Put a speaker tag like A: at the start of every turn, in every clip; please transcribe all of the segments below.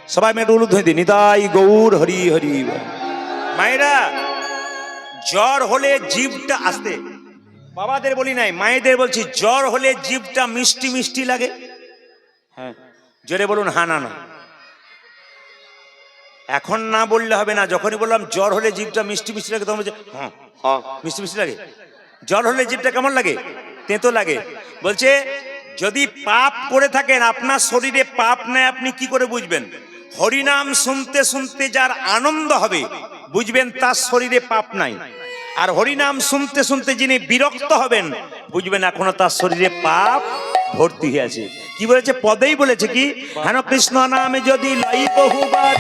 A: সবাই মেয়েটা উলুধ্বনি দিই, নিতাই গৌর হরি হরি। মায়েরা, জ্বর হলে জিভটা আসতে, বাবাদের বলি নাই, মায়েদের বলছি, জ্বর হলে জিভটা মিষ্টি মিষ্টি লাগে। হ্যাঁ, জোরে বলুন হ্যাঁ না না। এখন না বললে হবে না, যখনই বললাম জ্বর হলে জিভটা মিষ্টি মিষ্টি লাগে তখন বলছে হ্যাঁ হ্যাঁ মিষ্টি মিষ্টি লাগে। জ্বর হলে জিভটা কেমন লাগে? তেতো লাগে। বলছে যদি পাপ করে থাকেন, আপনার শরীরে পাপ নেই, আপনি কি করে বুঝবেন? হরিনাম শুনতে শুনতে যার আনন্দ হবে বুঝবেন তার শরীরে পাপ নাই। আর হরিনাম শুনতে শুনতে যিনি বিরক্ত হবেন বুঝবেন এখনো তার শরীরে পাপ ভর্তি হয়ে আছে। কি বলেছে? পদেই বলেছে কি, হেন কৃষ্ণ নামে যদি লই বহুবার,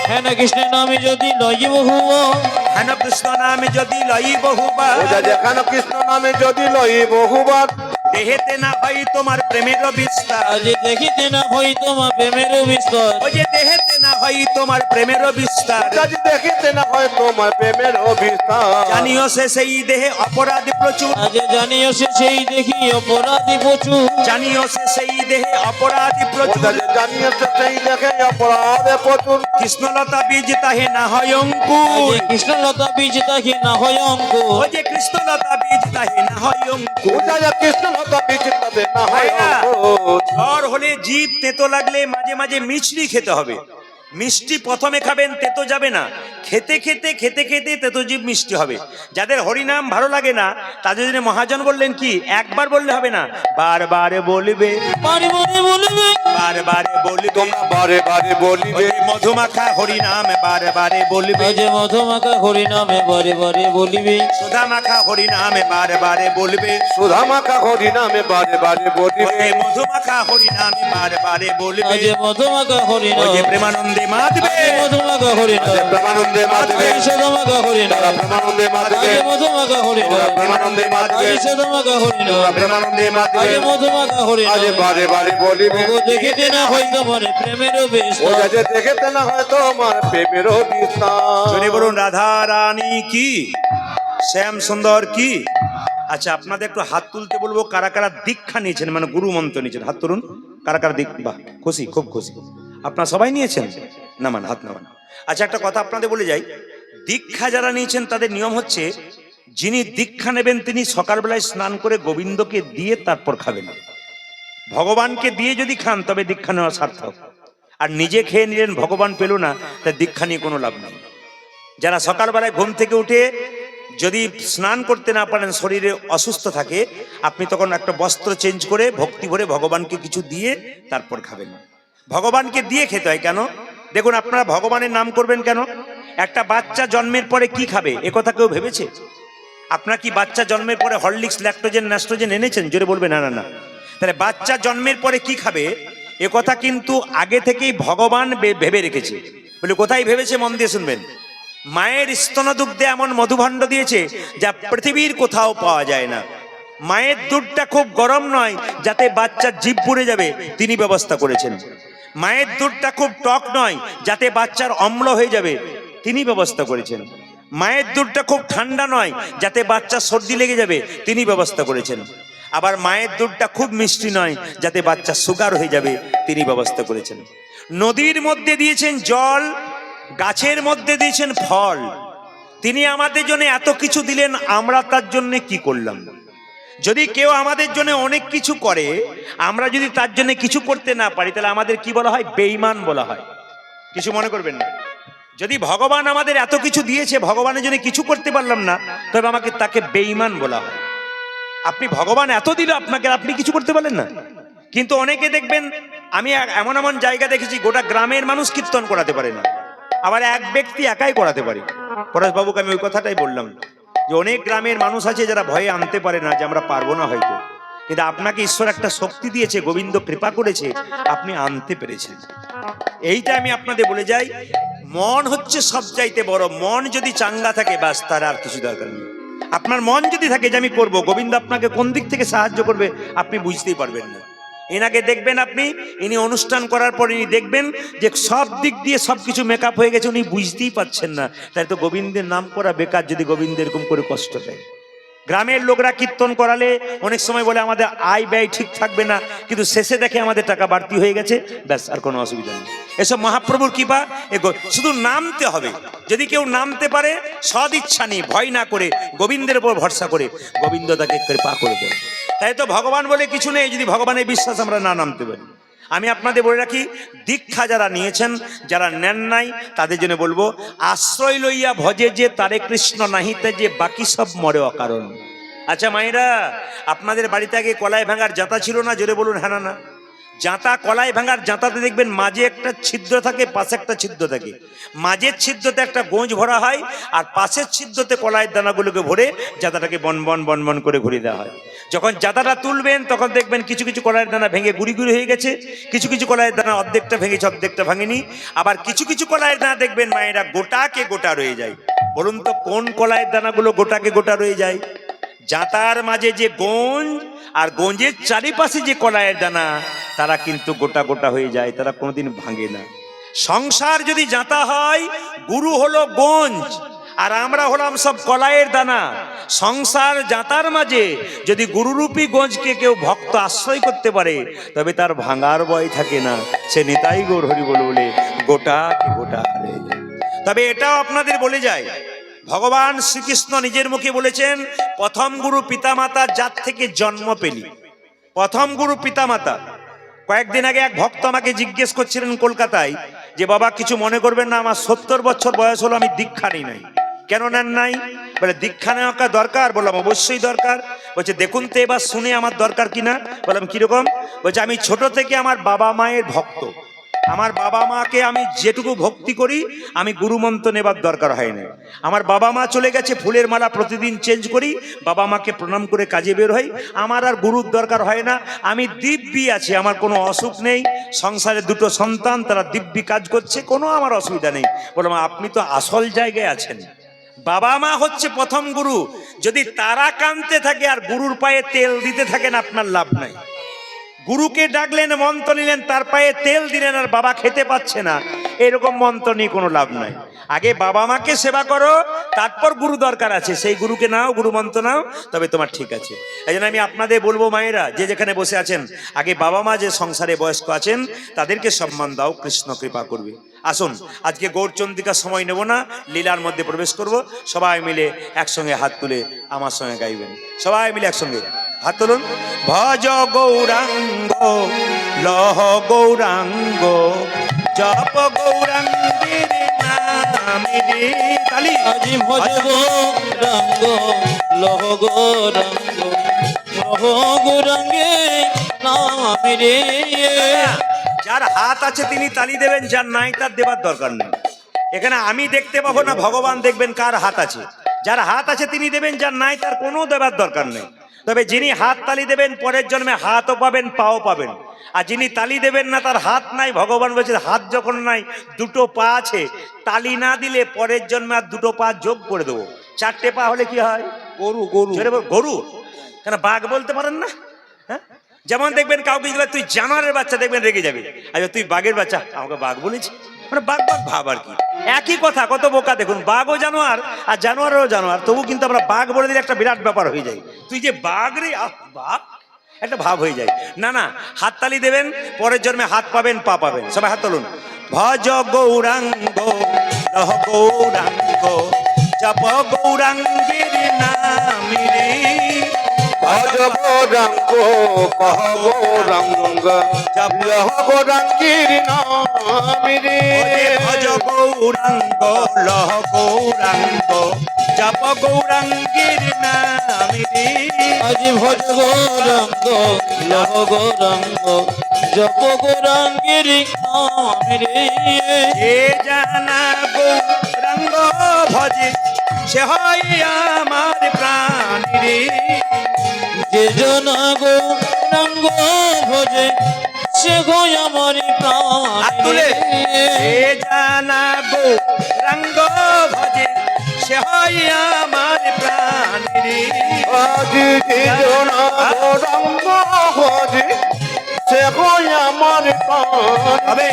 B: হেন কৃষ্ণ নামে যদি লই বহুবার,
A: হেন কৃষ্ণ নামে যদি লই বহুবার,
C: যেখানে কৃষ্ণ নামে যদি লই বহুবার,
A: দেহেতে না হয় তোমার প্রেমের বিস্তার,
B: আজ দেখিতে না হই তোমার প্রেমের বিস্তার,
A: ওই যে দেহেতে না হয় তোমার প্রেমের বিস্তার,
C: আজ দেখিতে না হয় তোমার প্রেমের অভিস্তার,
A: জানিও সে সেই দেহে অপরাধী প্রচুর,
B: আজ জানিও সে সেই দেখি অপরাধী প্রচুর,
A: জানিও সে সেই দেহে অপরাধী প্রচুর,
C: জানিয়েছে সেই দেখে অপরাধে প্রচুর,
A: কৃষ্ণলতা বীজ তাহে না হয় অঙ্কুর,
B: আজ কৃষ্ণলতা বীজ তাকে না হয় অঙ্কুর,
A: ওই যে কৃষ্ণলতা বীজ তাহে না হয় অঙ্কুর।
C: কৃষ্ণলতা বিচিত্রাতে না হয় অঙ্কুর।
A: জ্বর হলে জিভ তেতো লাগলে মাঝে মাঝে মিছরি খেতে হবে। মিষ্টি প্রথমে খাবেন, তেতো যাবে না। খেতে খেতে খেতে খেতে তেতো জিভ মিষ্টি হবে। যাদের হরিনাম ভালো লাগে না তাদের জন্য মহাজন বললেন কি, একবার বললে হবে না, বারবারে বলবে,
B: বারে বারে বলবে,
A: বারবারে বলবে,
C: তোমরা বারে বারে বলিবে,
A: ওই মধুমাখা হরিনাম বারবারে বলবে,
B: আজ মধুমাখা হরিনামে বারে বারে বলিবে,
A: সুধা মাখা হরিনাম বারবারে বলবে,
C: সুধা মাখা হরি নামে বারে বারে বলিবে,
A: ওই মধুমাখা হরিনাম বারবারে বলবে,
B: আজ মধুমাখা
A: ওই যে
B: হরিনাম,
A: প্রেমানন্দে মাতবে,
B: মধুমাখা হরিনাম,
C: প্রেমানন্দে মাধবে,
B: আজ সদমাখা হরিনাম,
C: প্রেমানন্দে মাধবে,
B: আজ মধুমাখা হরিনাম,
C: প্রেমানন্দে মাধবে,
B: আজ সদমাখা হরিনাম,
C: প্রেমানন্দে
B: আজ
C: মাধবে,
B: মধুমাখা
C: আজ
B: হরিনাম,
C: বারে বারে বলিবে,
B: ওগো দেখিতে না হয় তোমার প্রেমের
C: ও
B: বিস্তার,
C: যাতে দেখেতে না হয় তোমার প্রেমের বিস্তার।
A: জোরে বলুন রাধা রানী কি, শ্যাম সুন্দর কি। আচ্ছা, আপনাদের একটু হাত তুলতে বলবো, কারা কারা দীক্ষা নিয়েছেন, মানে গুরু মন্ত্র নিয়েছেন, হাত তুলুন। কারা কারা বাহ, খুশি, খুব খুশি। আপনারা সবাই নিয়েছেন? নামান, হাত নামান। আচ্ছা, একটা কথা আপনাদের বলে যাই, দীক্ষা যারা নিয়েছেন তাদের নিয়ম হচ্ছে, যিনি দীক্ষা নেবেন তিনি সকালবেলায় স্নান করে গোবিন্দকে দিয়ে তারপর খাবেন। ভগবানকে দিয়ে যদি খান তবে দীক্ষা নেওয়া সার্থক। আর নিজে খেয়ে নিলেন, ভগবান পেল না, তা দীক্ষা নিয়ে কোনো লাভ নেই। যারা সকালবেলায় ঘুম থেকে উঠে যদি স্নান করতে না পারেন, শরীরে অসুস্থ থাকে, আপনি তখন একটা বস্ত্র চেঞ্জ করে ভক্তি ভরে ভগবানকে কিছু দিয়ে তারপর খাবেন। ভগবানকে দিয়ে খেতে হয় কেন? দেখুন, আপনারা ভগবানের নাম করবেন কেন? একটা বাচ্চা জন্মের পরে কি খাবে এ কথা কেউ ভেবেছে? আপনার কি বাচ্চা জন্মের পরে হরলিক্স, ল্যাকটোজেন, ন্যাস্ট্রোজেন এনেছেন? জোরে বলবে না না না। তাহলে বাচ্চা জন্মের পরে কি খাবে এ কথা কিন্তু আগে থেকেই ভগবান ভেবে রেখেছে। বলে কোথায় ভেবেছে? মন দিয়ে শুনবেন। মায়ের স্তনদুগ্ধে এমন মধুভাণ্ড দিয়েছে যা পৃথিবীর কোথাও পাওয়া যায় না। মায়ের দুধটা খুব গরম নয় যাতে বাচ্চার জিভ পুড়ে যাবে, তিনি ব্যবস্থা করেছেন। মায়ের দুধটা খুব টক নয় যাতে বাচ্চার অম্ল হয়ে যাবে, তিনি ব্যবস্থা করেছেন। মায়ের দুধটা খুব ঠান্ডা নয় যাতে বাচ্চার সর্দি লেগে যাবে, তিনি ব্যবস্থা করেছেন। আবার মায়ের দুধটা খুব মিষ্টি নয় যাতে বাচ্চার সুগার হয়ে যাবে, তিনি ব্যবস্থা করেছেন। নদীর মধ্যে দিয়েছেন জল, গাছের মধ্যে দিয়েছেন ফল। তিনি আমাদের জন্য এত কিছু দিলেন, আমরা তার জন্য কি করলাম? যদি কেউ আমাদের জন্য অনেক কিছু করে, আমরা যদি তার জন্য কিছু করতে না পারি, তাহলে আমাদের কি বলা হয়? বেঈমান বলা হয়। কিছু মনে করবেন না। যদি ভগবান আমাদের এত কিছু দিয়েছে, ভগবানের জন্য কিছু করতে পারলাম না, তবে আমাকে তাকে বেঈমান বলা হয়। আপনি ভগবান এত দিল আপনাকে, আপনি কিছু করতে পারলেন না। কিন্তু অনেকে দেখবেন, আমি এমন এমন জায়গা দেখেছি গোটা গ্রামের মানুষ কীর্তন করাতে পারে না, আবার এক ব্যক্তি একাই করাতে পারে। পরেশবাবুকে আমি ওই কথাটাই বললাম যে অনেক গ্রামের মানুষ আছে যারা ভয়ে আনতে পারে না, যে আমরা পারবো না হয়তো, কিন্তু আপনাকে ঈশ্বর একটা শক্তি দিয়েছে, গোবিন্দ কৃপা করেছে, আপনি আনতে পেরেছেন। এইটা আমি আপনাদের বলে যাই, মন হচ্ছে সবচাইতে বড়। মন যদি চাঙ্গা থাকে বাস, তার আর কিছু দরকার নেই। আপনার মন যদি থাকে যে আমি করব, গোবিন্দ আপনাকে কোন দিক থেকে সাহায্য করবে আপনি বুঝতেই পারবেন না। এনাকে দেখবেন আপনি, ইনি অনুষ্ঠান করার পর ইনি দেখবেন যে সব দিক দিয়ে সবকিছু মেকআপ হয়ে গেছে, উনি বুঝতেই পারছেন না। তাই তো গোবিন্দের নাম করা বেকার, যদি গোবিন্দ এরকম করে কষ্ট দেয়। গ্রামের লোকরা কীর্তন করালে অনেক সময় বলে আমাদের আয় ব্যয় ঠিক থাকবে না, কিন্তু শেষে দেখে আমাদের টাকা বাড়তি হয়ে গেছে, ব্যাস আর কোনো অসুবিধা নেই। এসব মহাপ্রভুর কৃপা, শুধু নামতে হবে। যদি কেউ নামতে পারে সদ ইচ্ছা নেই, ভয় না করে, গোবিন্দের উপর ভরসা করে, গোবিন্দ তাকে কৃপা করে দেবে। তাই তো ভগবান বলে কিছু নেই যদি ভগবানের বিশ্বাস আমরা না নামতে পারি। আমি আপনাদের বলে রাখি, দীক্ষা যারা নিয়েছেন, যারা নেন নাই, তাদের জন্য বলবো, আশ্রয় লইয়া ভজে যে তারে কৃষ্ণ নাহিতে যে বাকি সব মরে অকারণ। আচ্ছা মায়েরা, আপনাদের বাড়িতে আগে কলাই ভাঙার জাতা ছিল না? জোরে বলুন হ্যাঁ না না। জাঁতা, কলাই ভাঙার জাঁতাতে দেখবেন মাঝে একটা ছিদ্র থাকে, পাশে একটা ছিদ্র থাকে। মাঝের ছিদ্রতে একটা গোঁজ ভরা হয়, আর পাশের ছিদ্রতে কলাইয়ের দানাগুলোকে ভরে জাঁতাটাকে বনবন বনবন করে ঘুরিয়ে দেওয়া হয়। যখন জাঁতাটা তুলবেন তখন দেখবেন কিছু কিছু কলাইয়ের দানা ভেঙে গুড়ি গুড়ি হয়ে গেছে, কিছু কিছু কলাইয়ের দানা অর্ধেকটা ভেঙেছে, অর্ধেকটা ভাঙেনি। আবার কিছু কিছু কলাইয়ের দানা দেখবেন মায়েরা গোটাকে গোটা রয়ে যায়। বলুন তো কোন কলাইয়ের দানাগুলো গোটাকে গোটা রয়ে যায়? জাঁতার মাঝে যে গোঁজ আর গোঁজের চারিপাশে যে কলাইয়ের দানা, তারা কিন্তু গোটা গোটা হয়ে যায়, তারা কোনোদিন ভাঙে না। সংসার যদি জাঁতা হয়, গুরু হলো গোঁজ আর আমরা হলাম সব কলাইয়ের দানা। সংসার জাঁতার মাঝে যদি গুরুরূপী গোঁজকে কেউ ভক্ত আশ্রয় করতে পারে, তবে তার ভাঙার ভয় থাকে না। সে নিতাই গৌর হরি বলে গোটাকে গোটা হয়ে যায়। তবে এটাও আপনাদের বলে যায়, ভগবান শ্রীকৃষ্ণ নিজের মুখে বলেছেন, প্রথম গুরু পিতামাতা যার থেকে জন্ম পেলি, প্রথম গুরু পিতামাতা। কয়েকদিন আগে এক ভক্ত আমাকে জিজ্ঞেস করছিলেন কলকাতায়, যে বাবা কিছু মনে করবেন না, আমার 70 বছর বয়স হলো, আমি দীক্ষা নিই নাই। কেন নেন নাই? বলে দীক্ষা নেওয়া দরকার। বললাম অবশ্যই দরকার। বলছে দেখুন তো এবার শুনে আমার দরকার কিনা। বললাম কিরকম? বলছে আমি ছোট থেকে আমার বাবা মায়ের ভক্ত, আমার বাবা মাকে আমি যেটুকু ভক্তি করি, আমি গুরুমন্ত্র নেবার দরকার হয় না। আমার বাবা মা চলে গেছে, ফুলের মালা প্রতিদিন চেঞ্জ করি, বাবা মাকে প্রণাম করে কাজে বের হই, আমার আর গুরুর দরকার হয় না। আমি দিব্যি আছি, আমার কোনো অসুখ নেই, সংসারে দুটো সন্তান, তারা দিব্যি কাজ করছে, কোনো আমার অসুবিধা নেই। বললাম আপনি তো আসল জায়গায় আছেন। বাবা মা হচ্ছে প্রথম গুরু। যদি তারা কাঁদতে থাকে আর গুরুর পায়ে তেল দিতে থাকেন, আপনার লাভ নাই। গুরুকে ডাকলেন, মন্ত্র নিলেন, তার পায়ে তেল দিলেন, আর বাবা খেতে পাচ্ছে না, এরকম মন্ত্র নিয়ে কোনো লাভ নাই। আগে বাবা মাকে সেবা করো, তারপর গুরু দরকার আছে, সেই গুরুকে নাও, গুরু মন্ত্র নাও, তবে তোমার ঠিক আছে। এই জন্য আমি আপনাদের বলবো মায়েরা, যে যেখানে বসে আছেন, আগে বাবা মা যে সংসারে বয়স্ক আছেন তাদেরকে সম্মান দাও, কৃষ্ণ কৃপা করবে। আসুন আজকে গৌরচন্দ্রিকার সময় নেব না, লীলার মধ্যে প্রবেশ করব। সবাই মিলে একসঙ্গে হাত তুলে আমার সঙ্গে গাইবেন। সবাই মিলে একসঙ্গে হাত তুলুন। ভজ গৌরাঙ্গ লহ গৌরাঙ্গ জপ গৌরাঙ্গের নামে রে। তালি।
B: আজি ভজ গৌরাঙ্গ লহ গৌরাঙ্গ লহ গৌরাঙ্গে নামে রে।
A: যার হাত আছে তিনি তালি দেবেন, যার নাই তার দেবার দরকার নেই। এখানে আমি দেখতে পাবো না, ভগবান দেখবেন কার হাত আছে। যার হাত আছে তিনি দেবেন, যার নাই তার কোনো দেবার দরকার নেই। তবে যিনি হাত তালি দেবেন, পরের জন্মে হাতও পাবেন, পাও পাবেন। আর যিনি তালি দেবেন না, তার হাত নাই। ভগবান বলছে হাত যখন নাই, দুটো পা আছে, তালি না দিলে পরের জন্মে আর দুটো পা যোগ করে দেবো। 4টে পা হলে কি হয়?
C: গরু গরু
A: গরু। কেন বাঘ বলতে পারেন না? হ্যাঁ, যেমন দেখবেন কাউকে যদি তুই জানোয়ারের বাচ্চা, দেখবেন রেগে যাবে। আচ্ছা তুই বাঘের বাচ্চা, আমাকে বাঘ বলেছি, মানে বাঘ বাঘ ভাব আর কি, একই কথা। কত বোকা দেখুন, বাঘও জানোয়ার আর জানোয়ারও জানোয়ার, তবু কিন্তু আমরা বাঘ বলে দিলে একটা বিরাট ব্যাপার হয়ে যায়। তুই যে বাঘ রে, বাঘ, একটা ভাব হয়ে যায়। না না, হাততালি দেবেন, পরের জন্মে হাত পাবেন, পা পাবেন। সবাই হাত তুলুন। ভজ গৌরাঙ্গ লহ গৌরাঙ্গ জপ গৌরাঙ্গের নামে রে।
C: ভজ গৌরাঙ্গ কহ গৌরাঙ্গ লহ গৌরাঙ্গের নামে রে।
A: ভজ গৌরাঙ্গ লহ গৌরাঙ্গ জপ গৌরাঙ্গের নামে রে।
B: আজি ভজ গৌরাঙ্গ লহ গৌরাঙ্গ জপ গৌরাঙ্গের নামে রে।
A: যে জানা গৌরাঙ্গ ভজে, সে হয় আমার প্রাণ রে।
B: যে জন গৌরাঙ্গ ভজে, সে হয় আমার
A: হাত
B: প্রাণ
A: তুলে।
B: রে।
A: যে জানা গৌরাঙ্গ ভজে, সে হয় আমার প্রাণ রে।
C: আজি জন গৌরাঙ্গ ভজে, সে হয় আমার প্রাণ।
A: তবে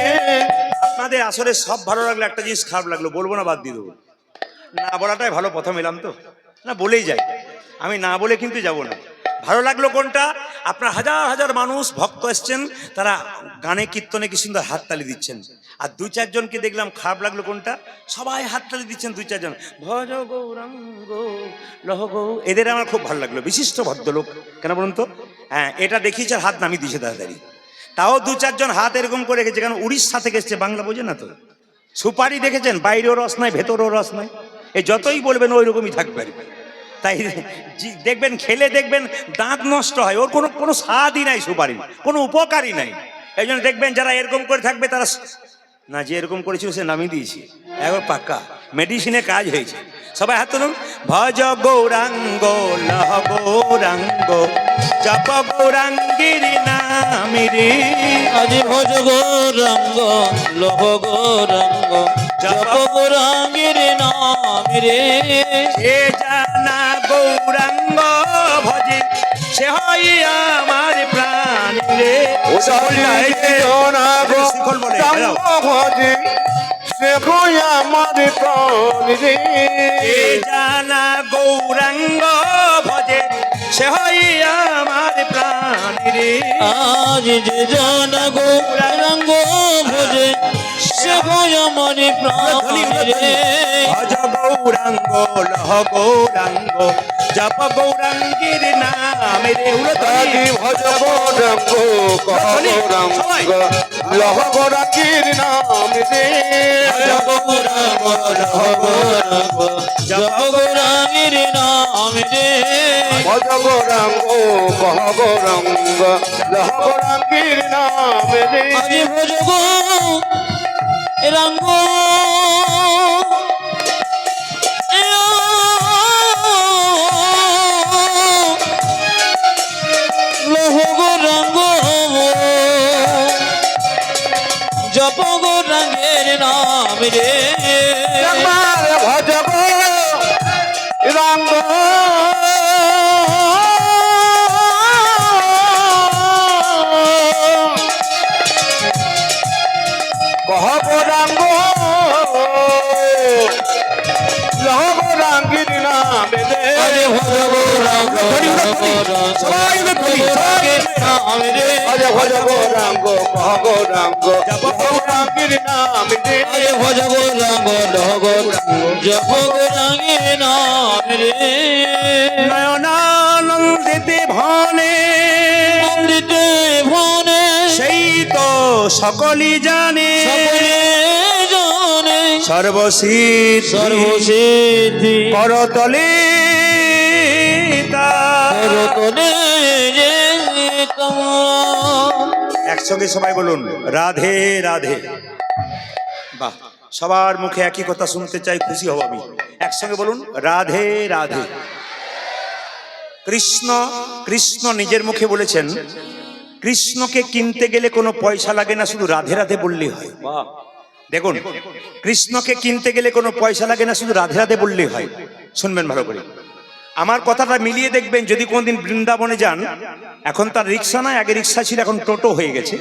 A: আপনাদের আসলে সব ভালো লাগলো, একটা জিনিস খারাপ লাগলো, বলবো না, বাদ দিয়ে দেবো। না বলাটাই ভালো, প্রথম এলাম তো, না বলেই যাই। আমি না বলে কিন্তু যাব না। ভালো লাগলো কোনটা? আপনার হাজার হাজার মানুষ ভক্ত এসছেন, তারা গানে কীর্তনে কি সুন্দর হাততালি দিচ্ছেন। আর দুই চারজনকে দেখলাম খারাপ লাগলো কোনটা? সবাই হাততালি দিচ্ছেন দুই চারজন, ভজ গৌরাঙ্গ লহ গৌ। এদের আমার খুব ভালো লাগলো, বিশিষ্ট ভদ্রলোক। কেন বলুন তো? হ্যাঁ, এটা দেখিয়েছে, হাত নামিয়ে দিয়েছে তাড়াতাড়ি। তাও দু চারজন হাত এরকম করে রেখেছে, কারণ উড়িষ্যা থেকে এসছে, বাংলা বোঝে না তো। সুপারি দেখেছেন, বাইরেও রস নাই ভেতরেও রস নাই, এ যতই বলবেন ওই রকমই থাকবে আর কি। তাই দেখবেন, খেলে দেখবেন দাঁত নষ্ট হয়, ওর কোনো কোনো স্বাদই নাই, সুপারি কোনো উপকারই নাই। এই জন্য দেখবেন যারা এরকম করে থাকবে তারা না, যে এরকম করেছিল সে নামিয়ে দিয়েছি, একবার পাক্কা মেডিসিনে কাজ হয়েছে। সবাই হাত তুলুন। ভজ গৌরাঙ্গ লহ গৌরাঙ্গ জপ গৌরাঙ্গির নামিরে।
B: আজি ভজ গৌরাঙ্গ লহ গৌরাঙ্গ জপ গৌরাঙ্গের নাম রে।
A: যে জানা গৌরাঙ্গ ভজে সে হয় আমার প্রাণ রে। শিখল বলে
C: ভজে সে হয় আমার প্রাণ রে।
A: যে জানা গৌরাঙ্গ ভজে সে হয় আমার প্রাণ রে।
B: আজ যে জন গৌরাঙ্গ ভজে সে হয় আমার প্রাণ রে।
A: ভজ গৌরাঙ্গ লহ গৌরাঙ্গ জপ গৌরাঙ্গের নাম রে।
C: আজি ভজ গৌরাঙ্গ কহ গৌরাঙ্গ লহ গৌরাঙ্গের নাম রে।
B: গৌরাঙ্গ লহ গৌরাঙ্গ জপ গৌরাঙ্গের নাম রে।
C: ভজ গৌরাঙ্গ কহ গৌরাঙ্গ লহ গৌরাঙ্গের নাম রে।
B: আজি ভজ গৌরাঙ্গ লহ গৌরাঙ্গ জপ গৌরাঙ্গের নাম রে।
C: আমার ভজ গৌরাঙ্গ কহ গৌরাঙ্গ লহ গৌরাঙ্গের নাম রে।
B: আজি ভজ গৌরাঙ্গ সবাই নাম রে।
C: আজি ভজ গৌরাঙ্গ কহ গৌরাঙ্গ গৌরাঙ্গের নাম রে।
B: আজি ভজ গৌরাঙ্গ লহ গৌরাঙ্গ জপ গৌরাঙ্গের নাম রে।
A: নয়নানন্দিতে ভনে
B: অমৃতে ভনে
A: সেই তো সকলই জানে।
B: সকলে জানে
A: সর্বশীত
B: সর্বসিদ্ধি
A: করতলে তার।
B: করতলে যেতাম।
A: একসঙ্গে সবাই বলুন রাধে রাধে। বাহ, সবার মুখে একই কথা শুনতে চাই, খুশি হব আমি। একসঙ্গে বলুন রাধে রাধে। কৃষ্ণ কৃষ্ণ নিজের মুখে বলেছেন, কৃষ্ণকে কিনতে গেলে কোনো পয়সা লাগে না, শুধু রাধে রাধে বললেই হয়। দেখুন, কৃষ্ণকে কিনতে গেলে কোনো পয়সা লাগে না, শুধু রাধে রাধে বললেই হয়। শুনবেন ভালো করে, আমার কথাটা মিলিয়ে দেখবেন। যদি কোনদিন বৃন্দাবনে যান, এখন তার রিক্সা নাই, আগে রিক্সা ছিল, এখন টোটো হয়ে গেছে।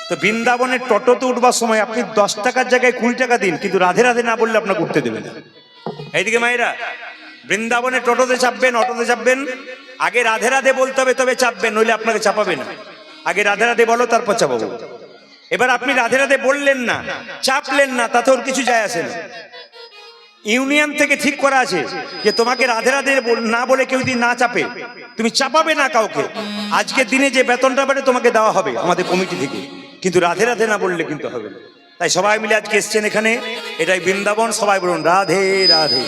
A: তো বৃন্দাবনের টোটোতে উঠবার সময় আপনি 10 টাকার জায়গায় 20 টাকা দিন, কিন্তু রাধে রাধে না বললে আপনাকে উঠতে দেবে না। এইদিকে মায়েরা, বৃন্দাবনে টোটোতে চাপবেন, অটোতে চাপবেন, আগে রাধে রাধে বলতে হবে, তবে চাপবেন, নইলে আপনাকে চাপাবে না। আগে রাধে রাধে বলো, তারপর চাপাবো। এবার আপনি রাধে রাধে বললেন না, চাপলেন না, তাতে ওর কিছু যায় আসে না। ইউনিয়ন থেকে ঠিক করা আছে যে তোমাকে রাধে রাধে না বলে কেউ যদি না চাপে, তুমি চাপাবে না কাউকে। আজকের দিনে যে বেতনটা বাড়ে তোমাকে দেওয়া হবে আমাদের কমিটি থেকে, কিন্তু রাধে রাধে না বললে কিন্তু হবে না। তাই সবাই মিলে আজকে এসছেন এখানে, এটাই বৃন্দাবন। সবাই বলুন রাধে রাধে,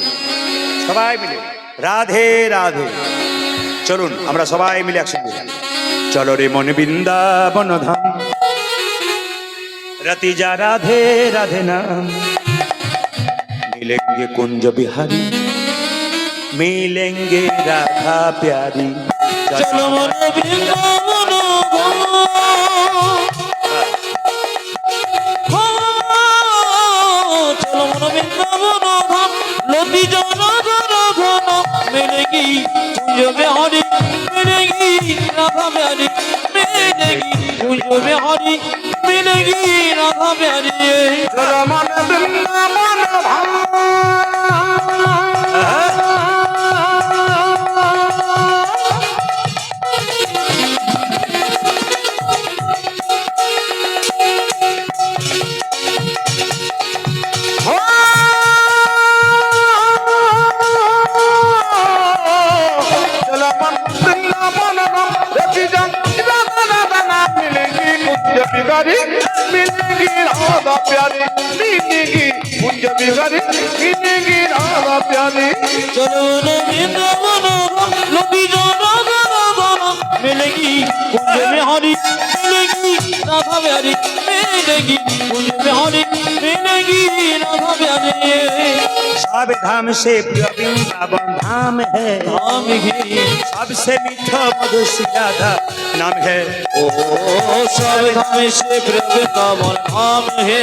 A: সবাই মিলে রাধে রাধে। চলুন আমরা সবাই মিলে একসঙ্গে চলো রে মন বৃন্দাবন ধাম, रति जा राधे राधे नाम। मिलेंगे कुंज बिहारी, मिलेंगे राधा प्यारी।
B: চলো মন বৃন্দাবন চলো মন বৃন্দাবন ধাম। লতি জন জন ঘন মিলেগি কুঞ্জ বিহারি, মিলেগি রাধা প্যারি, মিলেগি কুঞ্জ বিহারি, মিলেগি রাধা প্যারি।
C: রমন বৃন্দাবন ধাম चला मन वृंदावन राम रति जंग राधा राधा नाम मिलेगी कुंज बिहारी मिलेगी राधा प्यारी मिलेगी कुंज बिहारी मिलेगी राधा प्यारी
B: चलो न वृंदावन लगी जो राधा राधा मिलेगी कुंज बिहारी मिलेगी राधा प्यारी मिलेगी कुंज बिहारी मिलेगी राधा प्यारी
A: सब धाम से प्रिय वृंदावन धाम है,
B: धाम ही
A: सबसे मीठा मधुर राधा नाम है।
B: ओ सब धाम से वृंदावन धाम है,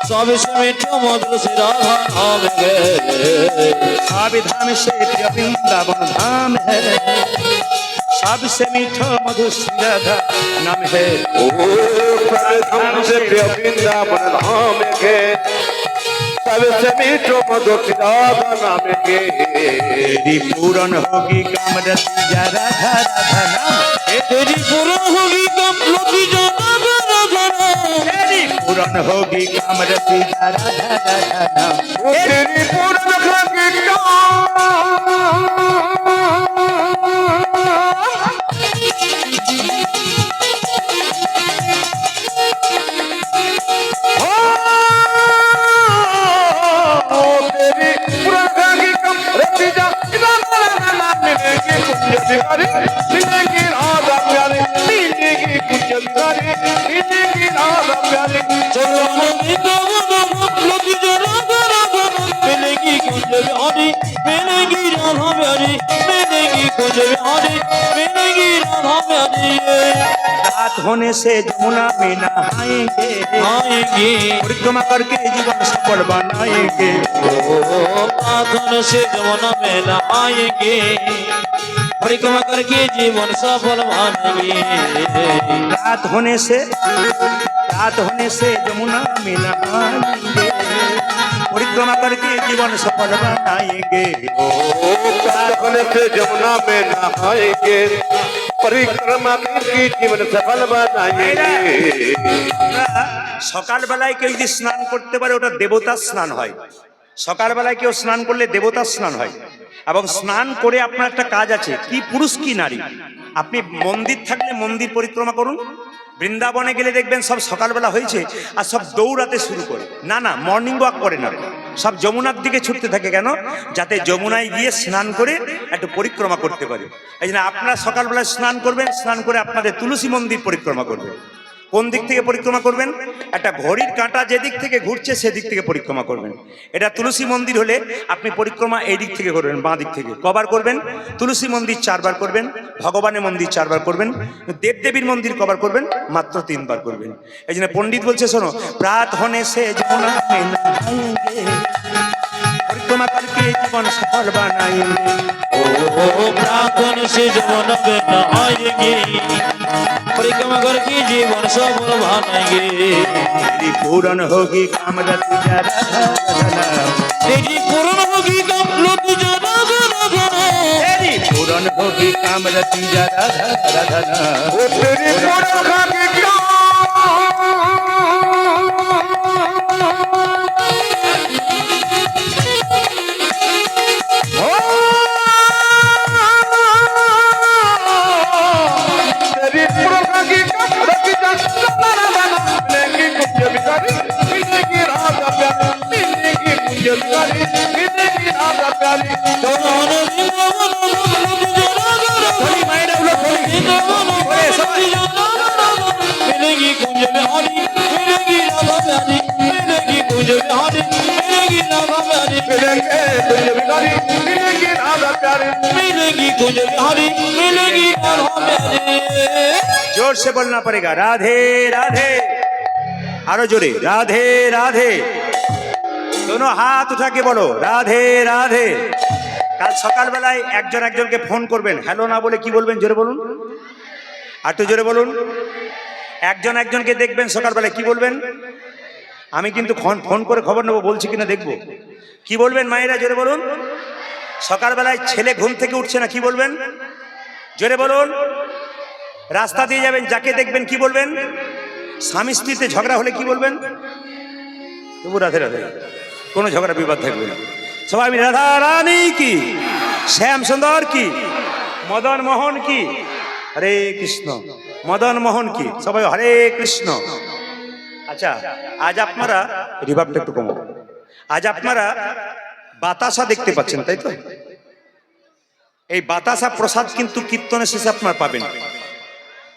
B: सबसे मीठा मधुर से राधा नाम है।
A: सब धाम से प्रिय वृंदावन धाम है, सबसे मीठा मधुर राधा नाम है।
C: ओ प्रथम से प्रिय वृंदावन धाम के सबसे मीठो मधुर राधा नाम के
A: तेरी पूरन होगी कामरति जा राधा राधा नाम है।
B: तेरी पूर्ण होगी कम लगी जो राधा राधा नाम।
A: तेरी पूरन होगी कामरति जा राधा राधा नाम।
C: ओ तेरी पूर्ण की मिलेगी राधा प्यारी मिलेगी कुंज बिहारी मिलेगी राधा प्यारी
B: चलो न वृंदावन लगी जो राधा राधा मिलेगी कुंज बिहारी मिलेगी राधा प्यारी मिलेगी कुंज बिहारी मिलेगी राधा प्यारी।
A: रात होने से जमुना में नहाएंगे,
B: आएंगे
A: परिक्रमा करके जीवन सफल बनाएंगे।
B: प्रार्थन से जमुना में नहाएंगे, परिक्रमा करके जीवन सफल मानेंगे।
A: रात होने से जमुना में नहाएंगे, परिक्रमा करके जीवन सफल बनाएंगे।
C: प्रार्थना से जमुना में नहाएंगे परिक्रमा करके जीवन सफल बनाएंगे।
A: সকাল বেলায় কেউ যদি স্নান করতে পারে ওটা দেবতা স্নান হয়। সকাল বেলায় কেউ স্নান করলে দেবতা স্নান হয়। এবং স্নান করে আপনার একটা কাজ আছে, কি পুরুষ কি নারী, আপনি মন্দির থাকলে মন্দির পরিক্রমা করুন। বৃন্দাবনে গেলে দেখবেন সব সকালবেলা হয়েছে আর সব দৌড়াতে শুরু করে, না মর্নিং ওয়াক করে না, সব যমুনার দিকে ছুটতে থাকে। কেন? যাতে যমুনায় গিয়ে স্নান করে একটু পরিক্রমা করতে পারে। এই জন্য আপনারা সকালবেলায় স্নান করবেন, স্নান করে আপনাদের তুলসী মন্দির পরিক্রমা করবেন। কোন দিক থেকে পরিক্রমা করবেন? একটা ঘড়ির কাঁটা যেদিক থেকে ঘুরছে সেদিক থেকে পরিক্রমা করবেন। এটা তুলসী মন্দির হলে আপনি পরিক্রমা এই দিক থেকে করবেন, বাঁ দিক থেকে। কবার করবেন? তুলসী মন্দির 4 বার করবেন, ভগবানের মন্দির 4 বার করবেন, দেবদেবীর মন্দির কবার করবেন? মাত্র 3 বার করবেন। এই জন্য পণ্ডিত বলছে শোনো, প্রাত হনে সে যমুনা में नहाएंगे, परिक्रमा करके जीवन सफल बनाएंगे।
B: प्रार्थन से जमुना में नहाएंगे, परिक्रमा करके जीवन सफल मानेंगे।
A: तेरी पूरन होगी कामरति जा राधा राधा नाम।
B: तेरी पूर्ण होगी कम लगी जो राधा राधा नाम।
A: तेरी पूरन होगी कामरति जा राधा राधा नाम।
C: ओ तेरी पूर्ण की मिलेगी राधा प्यारी मिलेगी कुंज बिहारी मिलेगी राधा प्यारी
B: चलो न वृंदावन लगी जो राधा राधा वृंदावन लगी जो राधा राधा मिलेगी कुंज बिहारी मिलेगी राधा प्यारी मिलेगी कुंज बिहारी मिलेगी राधा प्यारी
C: मिलेंगे कुंज बिहारी मिलेगी राधा प्यारी
B: मिलेगी कुंज बिहारी मिलेगी राधा प्यारी।
A: जोर से बोलना पड़ेगा, राधे राधे। आरो जोरे, राधे राधे। दोनों हाथ उठा के बोलो, राधे राधे। কাল সকালবেলায় একজন একজনকে ফোন করবেন, হ্যালো না বলে কি বলবেন? জোরে বলুন, আর একটু জোরে বলুন। একজন একজনকে দেখবেন সকালবেলায় কি বলবেন? আমি কিন্তু ফোন করে খবর নেবো, বলছি কিনা দেখবো। কি বলবেন মায়েরা? জোরে বলুন। সকালবেলায় ছেলে ঘুম থেকে উঠছে না, কি বলবেন? জোরে বলুন। রাস্তা দিয়ে যাবেন, যাকে দেখবেন কি বলবেন? স্বামী স্ত্রীতে ঝগড়া হলে কি বলবেন? তবু রাধে রাধে, কোনো ঝগড়া বিবাদ থাকবে না। সবাই আমি রাধা রানী কি, শ্যাম সুন্দর কি, মদন মোহন কি, হরে কৃষ্ণ, মদন মোহন কি, সবাই হরে কৃষ্ণ। আচ্ছা, আজ আপনারা রিভাবটা একটু কমো, আজ আপনারা বাতাসা দেখতে পাচ্ছেন, তাই তো? এই বাতাসা প্রসাদ কিন্তু কীর্তনের শেষে আপনার পাবেন।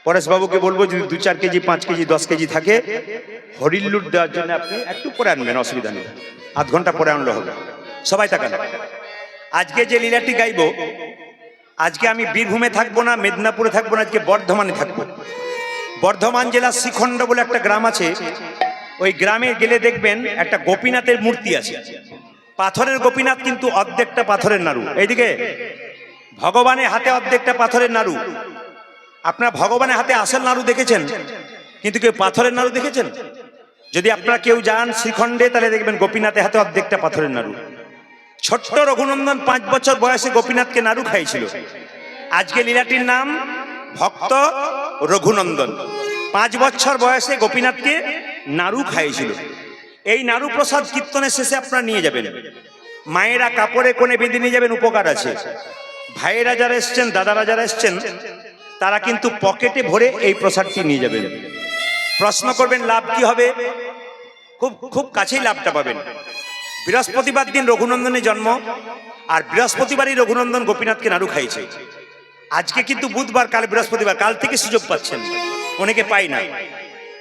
A: পরেশ বাবুকে বলবো যদি 2-4 কেজি 5 কেজি 10 কেজি থাকে হরিল্লুট দেওয়ার জন্য আপনি একটু পরে আনবেন, অসুবিধা নেই, আধ ঘন্টা পরে আনলে হবে। সবাই তাকান, আজকে যে লীলাটি গাইব, আজকে আমি বীরভূমে থাকবো না, মেদিনীপুরে থাকবো না, আজকে বর্ধমানে থাকবো। বর্ধমান জেলার শ্রীখণ্ড বলে একটা গ্রাম আছে, ওই গ্রামে গেলে দেখবেন একটা গোপীনাথের মূর্তি আছে, পাথরের গোপীনাথ, কিন্তু অর্ধেকটা পাথরের নাড়ু। এইদিকে ভগবানের হাতে অর্ধেকটা পাথরের নাড়ু। আপনারা ভগবানের হাতে আসল নাড়ু দেখেছেন, কিন্তু কেউ পাথরের নাড়ু দেখেছেন? যদি আপনারা কেউ যান শ্রীখণ্ডে, তাহলে দেখবেন গোপীনাথের হাতে অর্ধেকটা পাথরের নাড়ু। ছোট্ট রঘুনন্দন 5 বছর বয়সে গোপীনাথকে নাড়ু খাইছিল। আজকে লীলাটির নাম ভক্ত রঘুনন্দন। 5 বছর বয়সে গোপীনাথকে নাড়ু খাইছিল। এই নাড়ু প্রসাদ কীর্তনের শেষে আপনারা নিয়ে যাবেন। মায়েরা কাপড়ে কোণে বেঁধে নিয়ে যাবেন, উপকার আছে। ভাইয়েরা যারা এসছেন, দাদারা যারা এসছেন, তারা কিন্তু পকেটে ভরে এই প্রসাদটি নিয়ে যাবেন। প্রশ্ন করবেন লাভ কি হবে? খুব খুব কাছেই লাভটা পাবেন। বৃহস্পতিবার দিন রঘুনন্দনের জন্ম, আর বৃহস্পতিবারই রঘুনন্দন গোপীনাথকে নাড়ু খাইছে। আজকে কিন্তু বুধবার, কাল বৃহস্পতিবার, কাল থেকে সুযোগ পাচ্ছেন, অনেকে পাই না।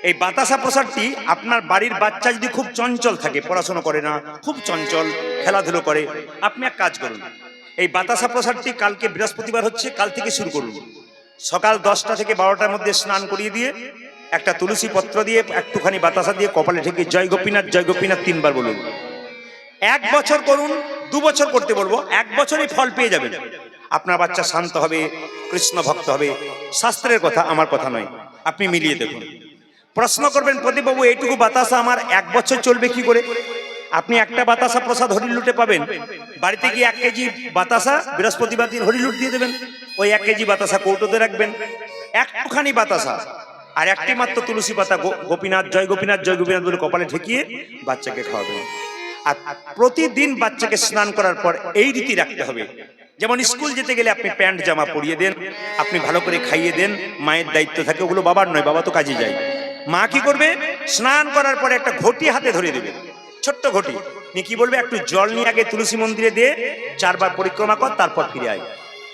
A: এই বাতাসা প্রসাদটি আপনার বাড়ির বাচ্চা যদি খুব চঞ্চল থাকে, পড়াশোনা করে না, খুব চঞ্চল, খেলাধুলো করে, আপনি এক কাজ করুন, এই বাতাসা প্রসাদটি কালকে বৃহস্পতিবার হচ্ছে, কাল থেকে শুরু করুন। সকাল 10টা থেকে 12টার মধ্যে স্নান করিয়ে দিয়ে একটা তুলসী পত্র দিয়ে একটুখানি বাতাসা দিয়ে কপালে ঠেকে জয় গোপীনাথ 3 বার বলুন। 1 বছর করুন, 2 বছর করতে বলবো, 1 বছরই ফল পেয়ে যাবেন। আপনার বাচ্চা শান্ত হবে, কৃষ্ণ ভক্ত হবে। শাস্ত্রের কথা, আমার কথা নয়, আপনি মিলিয়ে দেখুন। প্রশ্ন করবেন প্রদীপবাবু এইটুকু বাতাসা আমার 1 বছর চলবে কি করে? আপনি একটা বাতাসা প্রসাদ হরিলুটে পাবেন, বাড়িতে গিয়ে 1 কেজি বাতাসা বৃহস্পতিবার দিন হরিলুট দিয়ে দেবেন। ওই 1 কেজি বাতাসা কৌটোতে রাখবেন, একটুখানি বাতাসা আর একটি মাত্র তুলসী পাতা গোপীনাথ জয় গোপীনাথ বলে কপালে ঠেকিয়ে বাচ্চাকে খাওয়াবেন। আর প্রতিদিন বাচ্চাকে স্নান করার পর এই রীতি রাখতে হবে। যেমন স্কুল যেতে গেলে আপনি প্যান্ট জামা পরিয়ে দেন, আপনি ভালো করে খাইয়ে দেন, মায়ের দায়িত্ব থাকে, ওগুলো বাবার নয়, বাবা তো কাজে যায়। মা কি করবে? স্নান করার পরে একটা ঘটি হাতে ধরে দেবে, ছোট্ট ঘটি নিয়ে কি বলবে, একটু জল নিয়ে আগে তুলসী মন্দিরে দিয়ে 4 বার পরিক্রমা কর, তারপর ফিরে আয়।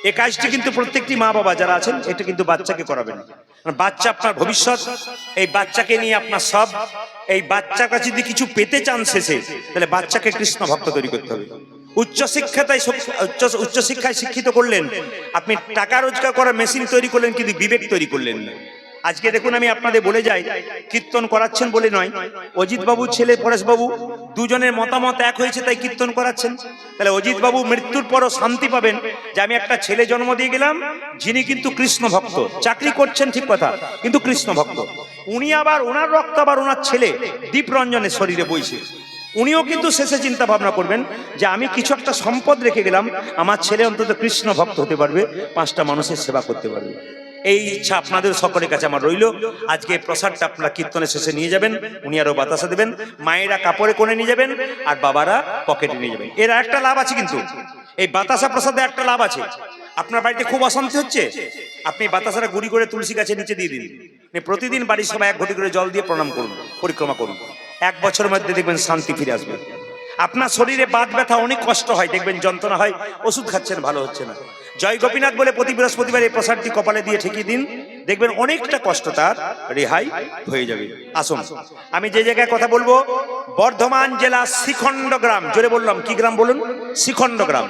A: এই কাজটি কিন্তু প্রত্যেকটি মা বাবা যারা আছেন, এটা কিন্তু বাচ্চাকে করাবেন। বাচ্চা আপনার ভবিষ্যৎ, এই বাচ্চাকে নিয়ে আপনার সব। এই বাচ্চার কাছে যদি কিছু পেতে চান শেষে, তাহলে বাচ্চাকে কৃষ্ণ ভক্ত তৈরি করতে হবে। উচ্চশিক্ষায় শিক্ষিত করলেন, আপনি টাকা রোজগার করার মেশিন তৈরি করলেন, কিন্তু বিবেক তৈরি করলেন না। আজকে দেখুন, আমি আপনাদের বলে যাই, কীর্তন করাচ্ছেন বলে নয়, অজিত বাবুর ছেলে পরেশ বাবু দুজনের মতামত এক হয়েছে তাই কীর্তন করাচ্ছেন। তাহলে অজিত বাবু মৃত্যুর পরও শান্তি পাবেন যে আমি একটা ছেলে জন্ম দিয়ে গেলাম যিনি কিন্তু কৃষ্ণ ভক্ত, চাকরি করছেন ঠিক কথা, কিন্তু কৃষ্ণ ভক্ত। উনি আবার ওনার রক্ত আবার ওনার ছেলে দীপরঞ্জনের শরীরে বইছে। উনিও কিন্তু শেষে চিন্তা ভাবনা করবেন যে আমি কিছু একটা সম্পদ রেখে গেলাম, আমার ছেলে অন্তত কৃষ্ণ ভক্ত হতে পারবে, 5টা মানুষের সেবা করতে পারবে। এই ইচ্ছা আপনাদের সকলের কাছে আমার রইল। আজকে প্রসাদটা আপনারা কীর্তনের শেষে নিয়ে যাবেন, উনি আরো বাতাসা দেবেন, মায়েরা কাপড়ে কোণে নিয়ে যাবেন, আর বাবারা পকেটে নিয়ে যাবেন। এর একটা লাভ আছে, কিন্তু এই বাতাসা প্রসাদে একটা লাভ আছে। আপনার বাড়িতে খুব অশান্তি হচ্ছে, আপনি বাতাসাটা গুড়ি করে তুলসী গাছের নিচে দিয়ে দিন। প্রতিদিন বাড়ির সবাই 1 ঘটি করে জল দিয়ে প্রণাম করুন, পরিক্রমা করুন। 1 বছরের মধ্যে দেখবেন শান্তি ফিরে আসবে। আপনার শরীরে বাত ব্যথা অনেক কষ্ট হয়, দেখবেন যন্ত্রণা হয়, ওষুধ খাচ্ছেন, ভালো হচ্ছে না। জয় গোপীনাথ বলে প্রতি বৃহস্পতিবার এই প্রসাদটি কপালে দিয়ে ঠেকিয়ে দিন, দেখবেন অনেকটা কষ্ট তার রেহাই হয়ে যাবে। আসুন, আমি যে জায়গায় কথা বলবো, বর্ধমান জেলা শ্রীখণ্ড গ্রাম, জোরে বললাম কি গ্রাম বলুন? শ্রীখণ্ড গ্রাম।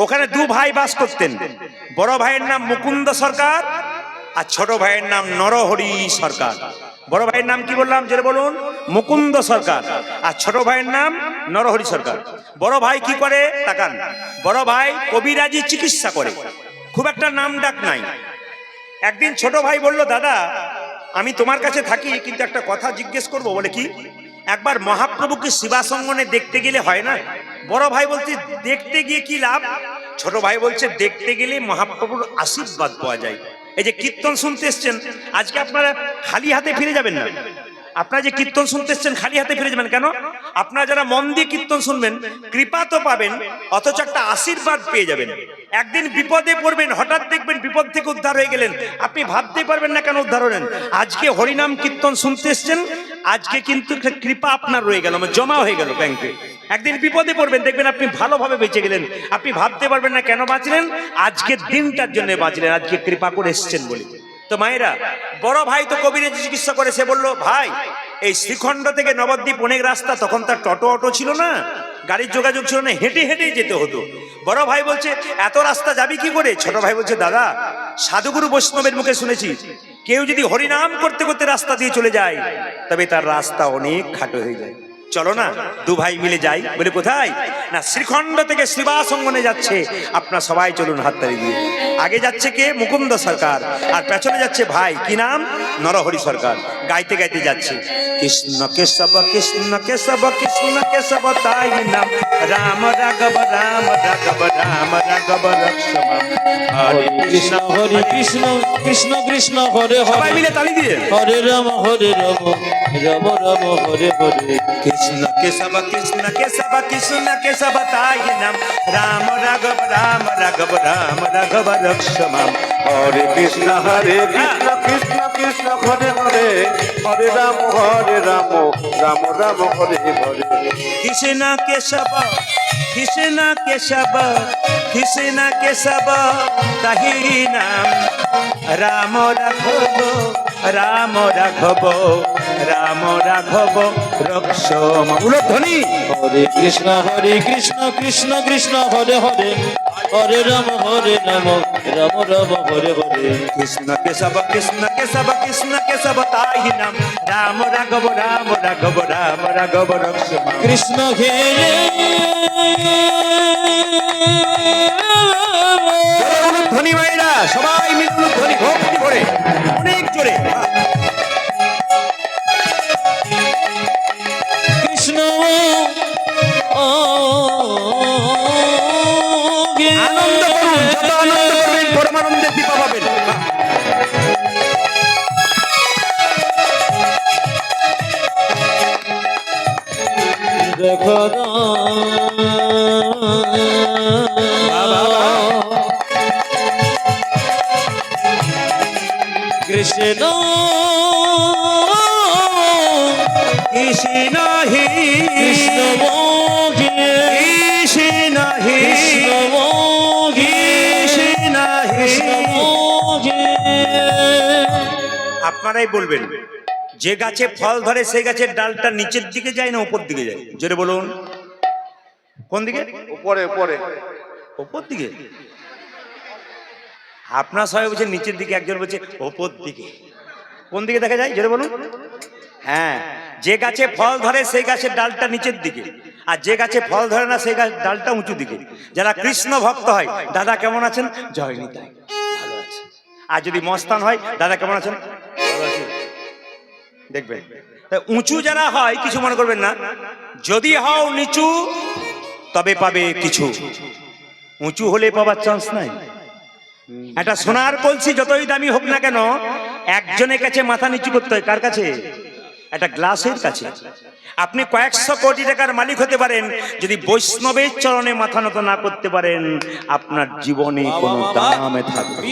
A: ওখানে 2 ভাই বাস করতেন। বড় ভাইয়ের নাম মুকুন্দ সরকার, আর ছোট ভাইয়ের নাম নরহরি সরকার। বড় ভাইয়ের নাম কি বললাম? জোরে বলুন। মুকুন্দ সরকার। আর ছোট ভাইয়ের নাম নরহরি সরকার। বড় ভাই কি করে তাকান, বড় ভাই কবিরাজি চিকিৎসা করে, খুব একটা নাম ডাক নাই। একদিন ছোট ভাই বলল, দাদা আমি তোমার কাছে থাকি, কিন্তু একটা কথা জিজ্ঞেস করবো। বলে কি? একবার মহাপ্রভুকে শিবাসঙ্গনে দেখতে গেলে হয় না? বড় ভাই বলছে, দেখতে গিয়ে কি লাভ? ছোট ভাই বলছে, দেখতে গেলে মহাপ্রভুর আশীর্বাদ পাওয়া যায়। এই যে কীর্তন শুনতে এসছেন, আজকে আপনারা খালি হাতে ফিরে যাবেন না, আপনারা যে কীর্তন শুনতে এসছেন খালি হাতে ফিরে যাবেন কেন? আপনারা যারা মন দিয়ে কীর্তন শুনবেন কৃপা তো পাবেন, অথচ একটা আশীর্বাদ পেয়ে যাবেন। একদিন বিপদে পড়বেন, হঠাৎ দেখবেন বিপদ থেকে উদ্ধার হয়ে গেলেন, আপনি ভাবতে পারবেন না কেন উদ্ধার হলেন। আজকে হরিনাম কীর্তন শুনতে এসছেন, আজকে কিন্তু একটা কৃপা আপনার রয়ে গেল, জমা হয়ে গেল ব্যাংকে। একদিন বিপদে পড়বেন, দেখবেন আপনি ভালোভাবে বেঁচে গেলেন, আপনি ভাবতে পারবেন না কেন বাঁচলেন, আজকের দিনটার জন্য বাঁচলেন, আজকে কৃপা করে এসছেন বলে। তো মায়েরা, বড় ভাই তো কবিরাজি চিকিৎসা করে, সে বললো ভাই এই শ্রীখণ্ড থেকে নবদ্বীপ অনেক রাস্তা, তখন তার টোটো অটো ছিল না, গাড়ির যোগাযোগ ছিল না, হেঁটে হেঁটেই যেতে হতো। বড় ভাই বলছে এত রাস্তা যাবি কি করে? ছোট ভাই বলছে দাদা সাধুগুরু বৈষ্ণবের মুখে শুনেছি কেউ যদি হরিনাম করতে করতে রাস্তা দিয়ে চলে যায় তবে তার রাস্তা অনেক খাটো হয়ে যায়, চলো না দু ভাই মিলে যাই। বলে কোথায়? না শ্রীখণ্ড থেকে শ্রীবাস অঙ্গনে যাচ্ছে, আপনারা সবাই চলুন হাততালি দিয়ে। আগে যাচ্ছে কে? মুকুন্দ সরকার, আর পেছনে যাচ্ছে ভাই কি নাম? নরহরি সরকার। গাইতে গাইতে যাচ্ছে কৃষ্ণ কেশব কৃষ্ণ কেশব কৃষ্ণ কেশব তাই নাম, রাম রাঘব রাম রাঘব রাম রাঘব রক্ষম। হরে কৃষ্ণ
B: হরে কৃষ্ণ কৃষ্ণ কৃষ্ণ হরে
A: সবাই
B: হরে,
A: মিলে তালি দিয়ে
B: হরে রাম রাম রাম হরে হরে।
A: কৃষ্ণ কেশব কৃষ্ণ কেশব কৃষ্ণ কেশব তাই নাম, রাম রাঘব রাম রাঘব রাম রাঘব রক্ষম।
C: হরে কৃষ্ণ কৃষ্ণ কৃষ্ণ হরে হরে, হরে রাম রাম রাম হরে হরে।
A: কৃষ্ণ কেশব কৃষ্ণ কেশব কৃষ্ণ কেশব তাহি নাম, রাম রাঘব রাম রাঘব রাম রাঘব রক্ষম। উলধ্বনি
B: হরে কৃষ্ণ কৃষ্ণ কৃষ্ণ হরে হরে, হরে রাম রাম রাম হরে হরে।
A: কৃষ্ণ কেশব কৃষ্ণ কেশব কৃষ্ণ কেশব তাহি নাম, রাম রাঘব রাম রাঘব রাম রাঘব রক্ষম।
B: কৃষ্ণ ঘেরে
A: ধ্বনি মায়েরা সবাই মিলে ধ্বনি ভক্তি করে অনেক জোরে।
B: কৃষ্ণ
A: আনন্দ করুন, যত আনন্দ করবেন পরমানন্দের কৃপা পাবেন।
B: দেখো কৃষ্ণ
A: কৃষ্ণ হি
B: কৃষ্ণ
A: কৃষ্ণ হি কৃষ্ণ হি। আপনারাই বলবেন যে গাছে ফল ধরে সেই গাছের ডালটা নিচের দিকে যায় না উপর দিকে যায়? জোরে বলুন। কোন দিকে?
C: উপরে উপরে
A: উপর দিকে। আপনার সবাই বলছে নিচের দিকে, একজন বলছে উপর দিকে। কোন দিকে দেখা যায়? জোরে বলুন। হ্যাঁ, যে গাছে ফল ধরে সেই গাছের ডালটা নিচের দিকে, আর যে গাছে ফল ধরে না সেই গাছের ডালটা উঁচু দিকে। যারা কৃষ্ণ ভক্ত হয়, দাদা কেমন আছেন? জয় নিতাই, ভালো আছে। আর যদি মস্তান হয়, দাদা কেমন আছেন? ভালো আছি। দেখবেন উঁচু যারা হয় কিছু মনে করবেন না, যদি হও নিচু তবে পাবে কিছু, উঁচু হলে পাবার চান্স নাই। একটা সোনার কলসি যতই দামি হোক না কেন, একজনের কাছে মাথা নিচু করতে হয়। কার কাছে? একটা গ্লাসের কাছে। আপনি কয়েকশো কোটি টাকার মালিক হতে পারেন, যদি বৈষ্ণবের চরণে মাথা নত না করতে পারেন আপনার জীবনে কোনো দামে থাকবে।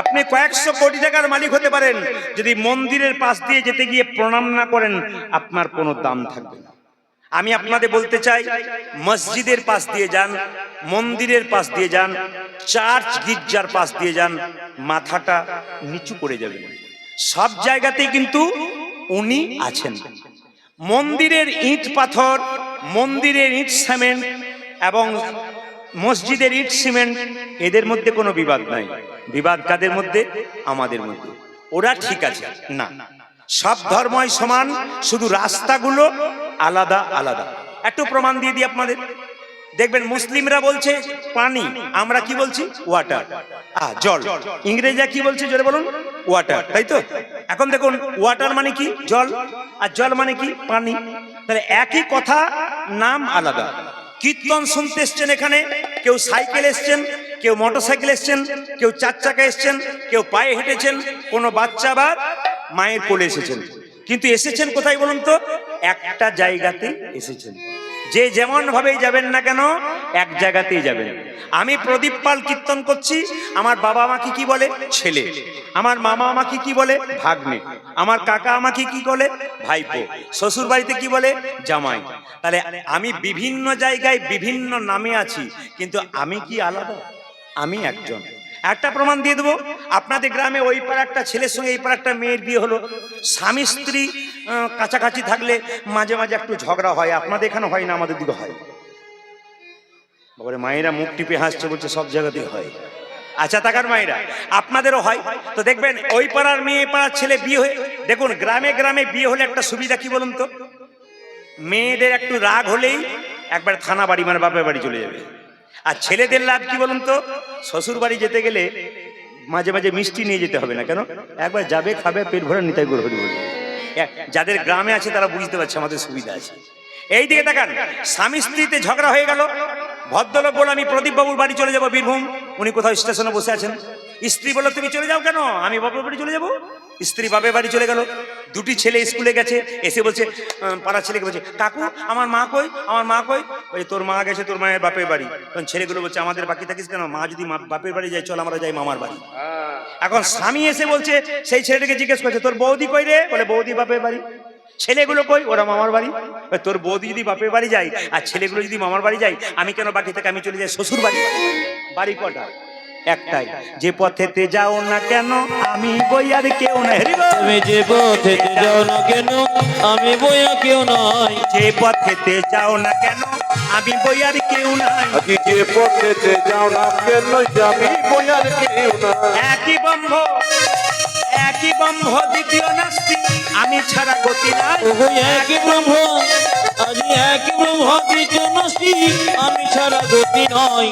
A: আপনি কয়েকশো কোটি টাকার মালিক হতে পারেন, যদি মন্দিরের পাশ দিয়ে যেতে গিয়ে প্রণাম না করেন আপনার কোনো দাম থাকবে না। আমি আপনাদের বলতে চাই, মসজিদের পাশ দিয়ে যান, মন্দিরের পাশ দিয়ে যান, চার্চ গির্জার পাশ দিয়ে যান, মাথাটা নিচু করে যাবেন। সব জায়গাতেই কিন্তু উনি আছেন। মন্দিরের ইট পাথর, মন্দিরের ইট সিমেন্ট এবং মসজিদের ইট সিমেন্ট, এদের মধ্যে কোনো বিবাদ নাই। বিবাদ কাদের মধ্যে? আমাদের মধ্যে। ওরা ঠিক আছে না, সব ধর্মই সমান, শুধু রাস্তাগুলো আলাদা আলাদা। একটু প্রমাণ দিয়ে দিই আপনাদের। দেখবেন মুসলিমরা বলছে পানি, আমরা কি বলছি? ওয়াটার, জল। ইংরেজরা কি বলছে? জোরে বলুন। ওয়াটার, তাই তো? এখন দেখুন, ওয়াটার মানে কি? জল। আর জল মানে কি? পানি। তাহলে একই কথা, নাম আলাদা। কীর্তন শুনতে এসছেন এখানে, কেউ সাইকেল এসছেন, কেউ মোটরসাইকেল এসছেন, কেউ চার চাকা এসছেন, কেউ পায়ে হেঁটেছেন, কোনো বাচ্চা বা মায়ের কোলে এসেছেন। কিন্তু এসেছেন কোথায় বলুন তো? একটা জায়গাতে এসেছেন। যে যেমন ভাবেই যাবেন না কেন এক জায়গাতেই যাবেন। আমি প্রদীপ পাল কীর্তন করছি, আমার বাবা আমাকে কি বলে? ছেলে। আমার মামা আমাকে কি বলে? ভাগ্নে। আমার কাকা আমাকে কি বলে? ভাইপো। শ্বশুর বাড়িতে কি বলে? জামাই। তাহলে আমি বিভিন্ন জায়গায় বিভিন্ন নামে আছি, কিন্তু আমি কি আলাদা? আমি একজন। একটা প্রমাণ দিয়ে দেবো। আপনাদের গ্রামে ওই পাড়া একটা ছেলের সঙ্গে এই পাড়া একটা মেয়ের বিয়ে হলো। স্বামী স্ত্রী কাছাকাছি থাকলে মাঝে মাঝে একটু ঝগড়া হয়। আপনাদের এখানে হয় না, আমাদের দিকে হয়। বাবারে, মায়েরা মুখ টিপে হাসছে, বলছে সব জায়গাতেই হয়। আচ্ছা টাকার মায়েরা, আপনাদেরও হয় তো। দেখবেন ওই পাড়ার মেয়ে পাড়ার ছেলে বিয়ে হয়ে, দেখুন গ্রামে গ্রামে বিয়ে হলে একটা সুবিধা কি বলুন তো? মেয়েদের একটু রাগ হলেই একবার থানা বাড়ি, মানে বাপের বাড়ি চলে যাবে। আর ছেলেদের লাভ কি বলুন তো? শ্বশুর বাড়ি যেতে গেলে মাঝে মাঝে মিষ্টি নিয়ে যেতে হবে না, কেন? একবার যাবে, খাবে, পেট ভরে নিতাই গরু হরি বলে। যাদের গ্রামে আছে তারা বুঝতে পারছে আমাদের সুবিধা আছে। এই দিকে তাকান, স্বামী স্ত্রীতে ঝগড়া হয়ে গেল। ভদ্রলোক বলে আমি প্রদীপ বাবুর বাড়ি চলে যাবো, বীরভূম। উনি কোথাও স্টেশনে বসে আছেন। স্ত্রী বলল তুমি চলে যাও কেন? আমি বাপের বাড়ি চলে যাবো। স্ত্রী বাপের বাড়ি চলে গেল। দুটি ছেলে স্কুলে গেছে, এসে বলছে পাড়ার ছেলেকে বলছে কাকু আমার মা কই, আমার মা কই? ওই তোর মা গেছে তোর মায়ের বাপের বাড়ি। তখন ছেলেগুলো বলছে আমাদের বাকি থাকিস কেন? মা যদি বাপের বাড়ি যায়, চল আমরা যাই মামার বাড়ি। এখন স্বামী এসে বলছে, সেই ছেলেটাকে জিজ্ঞেস করছে তোর বৌদি কই রে? বলে বৌদি বাপের বাড়ি। ছেলেগুলো কই? ওরা মামার বাড়ি। তোর বৌদি যদি বাপের বাড়ি যায় আর ছেলেগুলো যদি মামার বাড়ি যায়, আমি কেন বাকি থেকে আমি চলে যাই শ্বশুর বাড়ি? বাড়ি কটা? একটাই। যে পথেতে যাও না কেন আমি বই আর কেউ নাই।
B: তুমি যে পথেতে যাও না কেন আমি বইয়া কেউ নাই।
A: যে পথেতে যাও না কেন আমি বই আর কেউ নাই।
C: আজি যে পথেতে যাও না কেন আমি বইয়ার কেউ না।
A: একই ব্রহ্ম, একই ব্রহ্ম, দ্বিতীয় নাস্তি, আমি ছাড়া গতি নাই।
B: ওগো একই ব্রহ্ম, আজি একই ব্রহ্ম, দ্বিতীয় নাস্তি, আমি ছাড়া গতি নয়।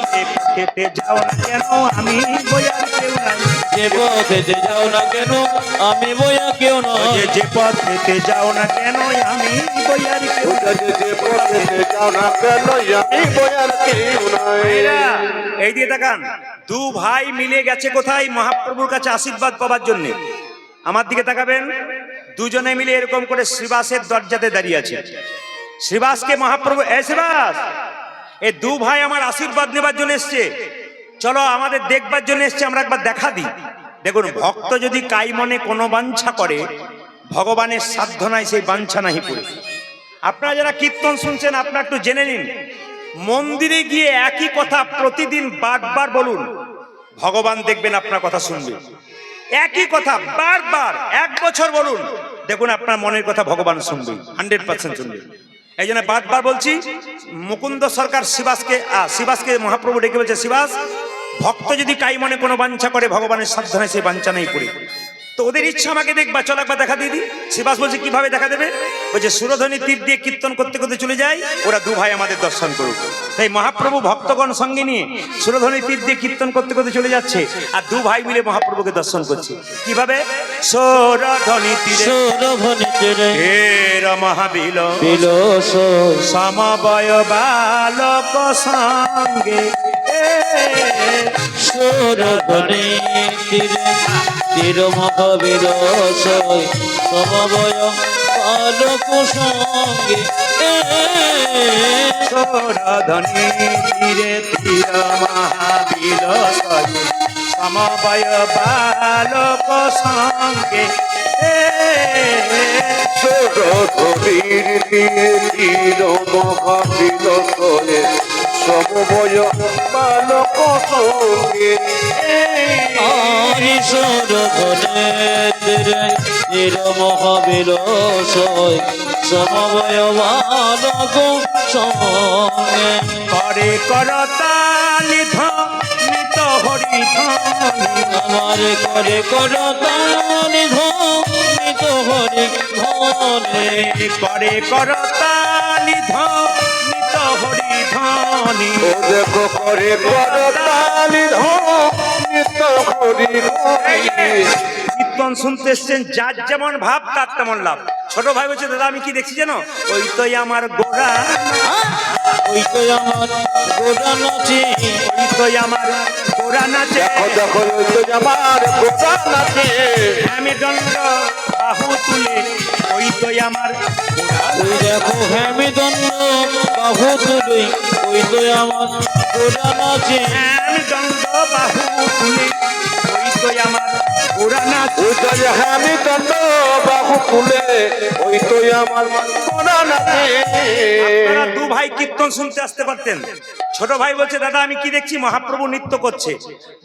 A: যে পথেতে যাও না কেন আমি বই আর কেউ নাই।
B: যে পথেতে যাও না কেন আমি বইয়া কেউ নয়।
A: যে পথেতে যাও না কেন আমি বই আর কেউ নাই।
C: যে পথেতে যাও না কেন আমি বইয়ার কেউ নাই।
A: ভাইরা, এই দিয়ে তাকান, দু ভাই মিলে গেছে কোথায়? মহাপ্রভুর কাছে আশীর্বাদ পাওয়ার জন্য। আমার দিকে তাকাবেন, দুজনে মিলে এরকম করে শ্রীবাসের দরজাতে দাঁড়িয়ে আছে। শ্রীবাসকে মহাপ্রভু, এ শ্রীবাস, এই দু ভাই আমার আশীর্বাদ নেবার জন্য এসছে, চলো আমাদের দেখবার জন্য এসছে, আমরা একবার দেখা দিই। দেখুন, ভক্ত যদি কাই মনে কোনো বাঞ্ছা করে, ভগবানের সাধ্য নাই সেই বাঞ্ছা নাহি পুরে। আপনারা যারা কীর্তন শুনছেন, আপনারা একটু জেনে নিন, মন্দিরে গিয়ে একই কথা প্রতিদিন বারবার বলুন, ভগবান দেখবেন আপনার কথা শুনবে। একই কথা বারবার 1 বছর বলুন, দেখুন আপনার মনের কথা ভগবান শুনবে, 100% শুনবে। এই জন্য বারবার বলছি, মুকুন্দ সরকার শিবাসকে মহাপ্রভু ডেকে বলছে, শিবাস, ভক্ত যদি কাই মনে কোনো বাঞ্ছা করে, ভগবানের সাধ্য নাই সেই বাঞ্ছা নেই পড়ে। তো ওদের ইচ্ছা আমাকে দেখবা, চল একবার দেখা দিয়ে দিই। শিবাস বলছে কিভাবে দেখা দেবে? বলছে সুরধ্বনি তীর দিয়ে কীর্তন করতে করতে চলে যায়, ওরা দু ভাই আমাদের দর্শন করুক। তাই মহাপ্রভু ভক্তগণ সঙ্গে নিয়ে সুরধ্বনি তীর দিয়ে কীর্তন করতে করতে চলে যাচ্ছে, আর দু ভাই মিলে মহাপ্রভুকে দর্শন করছে। কিভাবে? সুরধ্বনি তীরে,
B: সুরধ্বনি তীরে
A: হের মহাবিল
B: বিলস
A: সমবয় বালক সঙ্গে।
B: সুরধ্বনি তীরে তীর মহাবিলস সমবয় বালক সঙ্গে।
A: সুরধ্বনি তীরে তীর মহাবিল সমবয় বালক সঙ্গে।
C: সুরধনির দিয়ে তীর মহাবিল করে সমবয় বালক সঙ্গে।
B: আরি সুরধ্বনি তীরে তীর মহাবিলস সমবয় বালক সঙ্গে।
A: করে করতালি ধ্বনিত হরি ধ্বনি,
B: আমার করে করতালি ধ্বনিত হরি ধ্বনি।
A: করে করতালি ধ্বনিত হরি ধ্বনি।
C: ও দেখো করে করতালি ধ্বনিত হরি ধ্বনি।
A: কীর্তন শুনতে এসছেন, যার যেমন ভাব তার তেমন লাভ। ছোট ভাই বলছে, দাদা আমি কি দেখছি জানো? ওই তোই আমার গোড়া,
B: ওই তো আমার গোড়া নাচে,
A: ওই তোই আমার গোড়া নাচে।
C: দেখো দেখো ওই তো আমার গোটা নাচে।
A: আমি দণ্ড বাহু তুলে ওই তো আমার ঘোড়া
B: ওই দেখো হেমদণ্ড বাহু তুলে ওই তো আমার ঘোড়া নাচে
A: দণ্ড বাহু তুলে ওই তো আমার ঘোড়া নাচ
C: ওই তো যে আমি দণ্ড বাহু তুলে ওই তো আমার ঘোড়া নাচে
A: আপনারা দু ভাই কীর্তন শুনতে আসতে পারতেন। ছোট ভাই বলছে দাদা আমি কি দেখছি মহাপ্রভু নৃত্য করছে।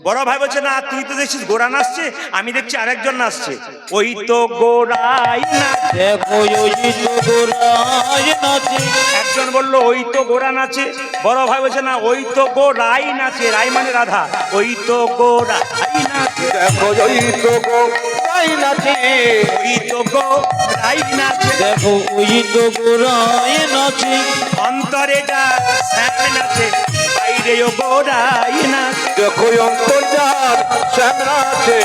A: বড় ভাই বলছে না তুই তো দেখছিস গোড়া নাচছে, আমি দেখছি আরেকজন নাচছে। ওই তো গোড়াই নাচ।
B: দেখো ওই তো গোড়ায় নাচে
A: একজন বললো ওই তো গোড়া নাচে, বড় ভাই বলছে না ওই তো গোড়াই নাচে, রাই মানে রাধা, ওই তো গোড়াই নাচে,
C: দেখো ওই তো গো তাই নাচে
A: ওই তো গোড়াই নাচে।
B: দেখো ওই তো গোড়ায় নাচে
A: অন্তরে যা শ্যাম নাচে, বাইরেও গোড়াই নাচে।
C: দেখো অন্তর্জাল শ্যাম নাচে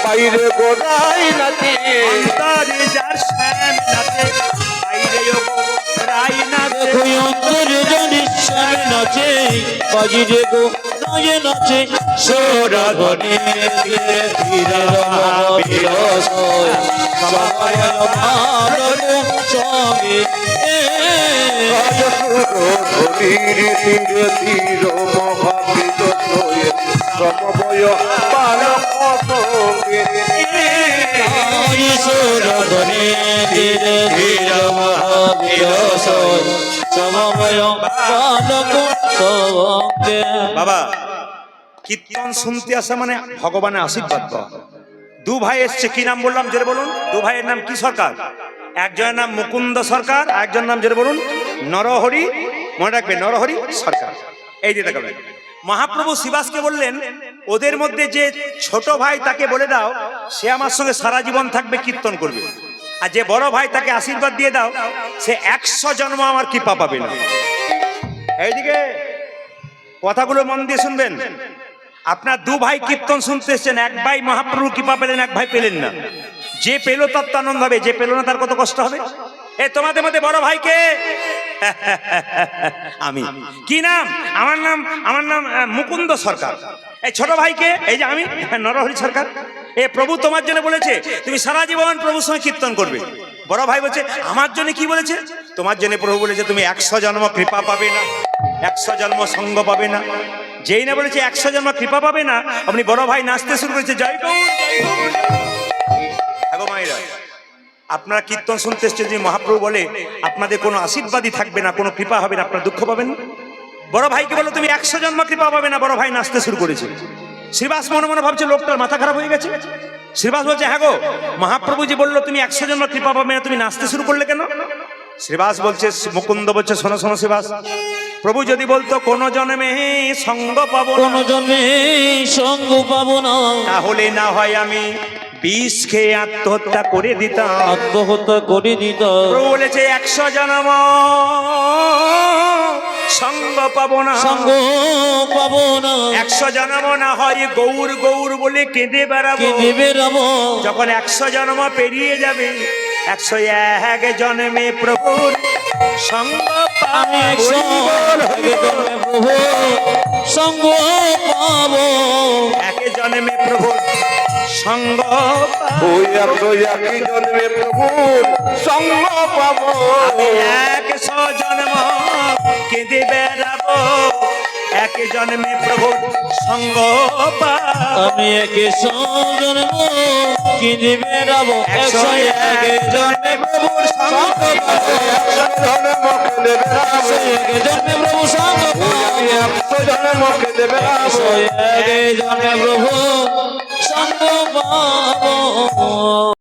C: বাইরে গোড়াই নাচে
A: অন্তরে যার শ্যাম নাচে, বাইরেও গোড়াই নাচে।
B: দেখো অন্তরে জানিস শ্যামে নাচে বাজিরে গো নাচে নাচে সৌরভনে ধীরে ধীরে রমাবিরস সময় ভালো সঙ্গে
C: ধীর ধীরে ধীর মহাবীর হয়ে সমবয় বালক সঙ্গে
B: সৌরভনে ধীরে ধীরে মহাবিরস সময় বালক সঙ্গে
A: বাবা কীর্তন শুনতে আসা মানে ভগবানের আশীর্বাদ পাওয়া। দু ভাই এসছে, কি নাম বললাম জোরে বলুন? দু ভাইয়ের নাম কি সরকার? একজনের নাম মুকুন্দ সরকার, একজনের নাম জোরে বলুন নরহরি, মনে রাখবে নরহরি সরকার। এই যে দেখাবেন মহাপ্রভু শিবাসকে বললেন ওদের মধ্যে যে ছোট ভাই তাকে বলে দাও সে আমার সঙ্গে সারা জীবন থাকবে, কীর্তন করবে। আর যে বড় ভাই তাকে আশীর্বাদ দিয়ে দাও সে 100 জন্ম আমার কৃপা পাবে না। এইদিকে কথাগুলো মন দিয়ে শুনবেন। আপনার দু ভাই কীর্তন শুনতে এসছেন, এক ভাই মহাপ্রভু কৃপা পেলেন, এক ভাই পেলেন না। যে পেল তার তো আনন্দ হবে, যে পেল না তার কত কষ্ট হবে। এ তোমাদের মধ্যে বড় ভাইকে আমি, কি নাম? আমার নাম মুকুন্দ সরকার। এই ছোট ভাইকে এই যে আমি নরহরি সরকার। এ প্রভু তোমার জন্য বলেছে তুমি সারা জীবন প্রভুর সঙ্গে কীর্তন করবে। বড় ভাই বলছে আমার জন্য কি বলেছে? তোমার জন্য প্রভু বলেছে তুমি 100 জন্ম কৃপা পাবে না, 100 জন্ম সঙ্গ পাবে না। যেই না বলেছে 100 জন্ম কৃপা পাবে না, আপনি বড় ভাই নাচতে শুরু করেছে জয় গৌর জয় গৌর। আগো মায়েরা আপনারা কীর্তন শুনতে এসছেন, যে মহাপ্রভু বলে আপনাদের কোনো আশীর্বাদই থাকবে না, কোনো কৃপা হবে না, আপনারা দুঃখ পাবেন না। বড় ভাইকে বলো তুমি 100 জন্ম কৃপা পাবে না, বড় ভাই নাচতে শুরু করেছে। শ্রীবাস মনে মনে ভাবছে লোকটার মাথা খারাপ হয়ে গেছে। শ্রীবাস বলছে হ্যাঁ গো মহাপ্রভু যে বললো তুমি 100 জন্ম কৃপা পাবে না, তুমি নাচতে শুরু করলে কেন? শ্রীবাস বলছে, মুকুন্দ বলছে শোনো শোনো শ্রীবাস, প্রভু যদি বলতো কোন জন্মে সঙ্গ পাবো না,
B: কোন জন্মে সঙ্গ পাবো না,
A: তাহলে না হয় আমি বিষ খেয়ে আত্মহত্যা করে দিতাম।
B: আত্মহত্যা করে দিত।
A: প্রভু বলেছে 100 জন্ম সঙ্গ পাবো না,
B: সঙ্গ পাবো না,
A: 100 জন্ম না হয় গৌর গৌর বলে কেঁদে বেড়াবো।
B: কেঁদে বেড়াবো।
A: যখন 100 জন্ম পেরিয়ে যাবে 101 জন্মে প্রভুর সঙ্গ
B: আমি
A: পাবো।
B: প্রভু সঙ্গ পাবো।
A: এক জন্মে প্রভুর সঙ্গ পাবো।
C: ওই একই জন্মে প্রভুর সঙ্গ পাবো।
A: 100 জন্ম কেঁদে বেড়াবো, এক জন্মে প্রভুর সঙ্গ পাবো।
B: আমি একে জন্ম কেঁদে বেড়াবো, 101 জন্মে প্রভুর সঙ্গ পাবো।
C: জন্ম কেঁদে বেড়াবো,
B: 101 জন্মে প্রভু সঙ্গ পাবো।
C: 100 জন্ম কেঁদে বেড়াবো।
B: 101 জন্মে প্রভু সঙ্গ পাবো।